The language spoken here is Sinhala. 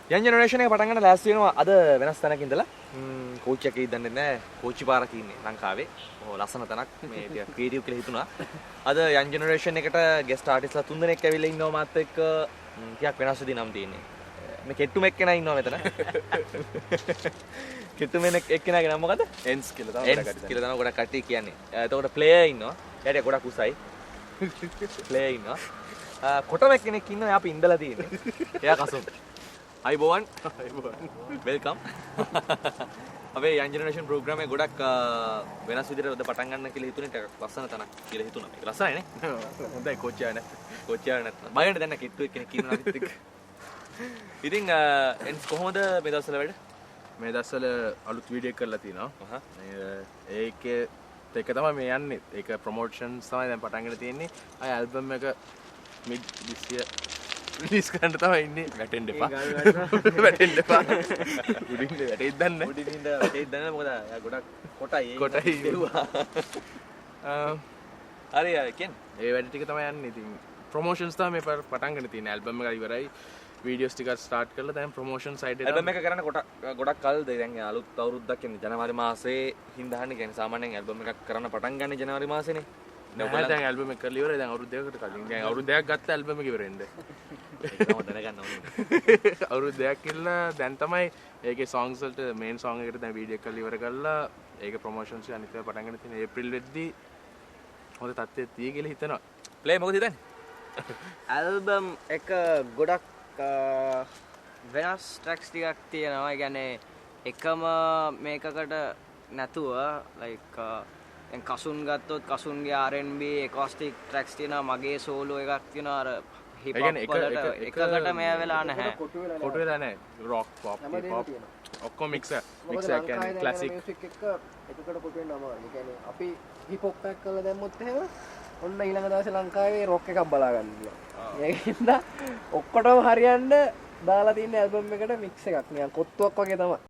යන් ජෙනරේෂන් එක පටන් ගන්න ලෑස්ති වෙනවා අද වෙනස් තැනක ඉඳලා කෝච් එකේ ඉඳන්නේ නැහැ කෝච්චි පාරක ඉන්නේ ලංකාවේ. ලස්සන තැනක් මේ ටික ක්‍රියේටිව් කියලා හිතුණා. අද යන් ජෙනරේෂන් එකට ගෙස්ට් ආටිස්ලා 3 දෙනෙක් ඇවිල්ලා ඉන්නවා මාත් එක්ක ටිකක් වෙනස් විදිහ නම් තියෙන්නේ. මේ කෙට්ටු මෙක්කෙනා ඉන්නවා මෙතන. කෙට්ටු මෙනෙක් එක්කෙනාගේ නම මොකද? එන්ස් කියලා තමයි ගොඩක් කට්ටිය. කියලා තමයි ගොඩක් කට්ටිය කියන්නේ. එතකොට ප්ලේයර් ඉන්නවා. එයාට ගොඩක් උසයි. ප්ලේයර් ඉන්නවා. කොටමෙක් කෙනෙක් ඉන්නවා. එයා අපි ඉඳලා තියෙන්නේ. එයා කසුම්. අයිබෝවන් වෙල්කම් අපේ යන් ජෙනරේෂන් ප්‍රෝග්‍රෑම් එක ගොඩක් වෙනස් විදිහට පටන් ගන්න කියලා හිතුනේ ටිකක් ලස්සන තැනක් කියලා හිතුණා මේක ලස්සනයි නේ හොඳයි කොච්චර නැත්නම් බයන්න දැන් කිට්ටු එක්කෙනෙක් ඉන්නවා අපිත් එක්ක ඉතින් එන්ස් කොහොමද මේ දවස්වල වැඩ මේ දවස්වල අලුත් වීඩියෝ එකක් කරලා තිනවා ඒකේ ඒක තමයි මේ යන්නේ ඒක ප්‍රොමෝෂන්ස් තමයි දැන් පටන් ගන්න තියෙන්නේ ආය ඇල්බම් එක මිඩ් this year රිලීස් කරන්න තමයි ඉන්නේ වැටෙන්න එපා වැටෙන්න එපා උඩින් වැටෙයිද දන්නේ උඩින් වැටෙයිද දන්නේ මොකද ගොඩක් කොටයි දෙවුවා හරි කියන්නේ ඒ වැඩ ටික තමයි යන්නේ ඉතින් ප්‍රොමෝෂන්ස් තමයි මේ පටන් ගන්න තියෙන්නේ ඇල්බම් එක ඉවරයි වීඩියෝස් ටික ස්ටාර්ට් කරලා දැන් ප්‍රොමෝෂන් සයිඩ් එක ඇල්බම් එක කරන්න ගොඩක් කල්ද දැන් අලුත් අවුරුද්දක් ඉන්නේ ජනවාරි මාසේ හින්දාන්නේ කියන්නේ සාමාන්‍යයෙන් ඇල්බම් එකක් කරන්න පටන් ගන්න ජනවාරි මාසේනේ දැන් ඇල්බම් එක කරලා ඉවරයි දැන් අවුරුදු දෙකකට කලින් දැන් අවුරුදු දෙකක් ගත්ත ඇල්බම් එක ඉවරෙන්ද ඒක තමයි දැනගන්න ඕනේ අවුරුදු දෙකක් ඉන්න දැන් තමයි ඒකේ songs වලට මේන් song එකට දැන් වීඩියෝ එක කරලා ඉවර කරලා ඒක ප්‍රොමෝෂන්ස් අනිත් ඒවා පටන් ගන්න තියෙන ඒප්‍රිල් වෙද්දී හොඳ තත්ත්වයක් තියෙයි කියලා හිතනවා ප්ලේ මොකද හිතන්නේ ඇල්බම් එක ගොඩක් වෙනස් ට්‍රැක්ස් ටිකක් තියෙනවා. ඒ කියන්නේ එකම මේකකට නැතුව like දැන් කසුන් ගත්තොත් කසුන්ගේ R&B acoustic tracks තියෙනවා මගේ solo එකක් තියෙනවා අර hip hop වලට එකකට මෙයා වෙලා නැහැ. කොටු වෙලා නැහැ. rock pop hip hop ඔක්කොම mix කියන්නේ classic music එකකට කොටු වෙන්න අමාරුයි. ඒ කියන්නේ අපි hip hop එකක් කරලා දැම්මොත් එහෙම ඔන්න ඊළඟ දවසේ ලංකාවේ rock එකක් බලා ගන්න පුළුවන්. ඒකින්ද ඔක්කොටම හරියන්න දාලා තියෙන ඇල්බම් එකට mix එකක් නිකන් කොත්තුවක් වගේ තමයි.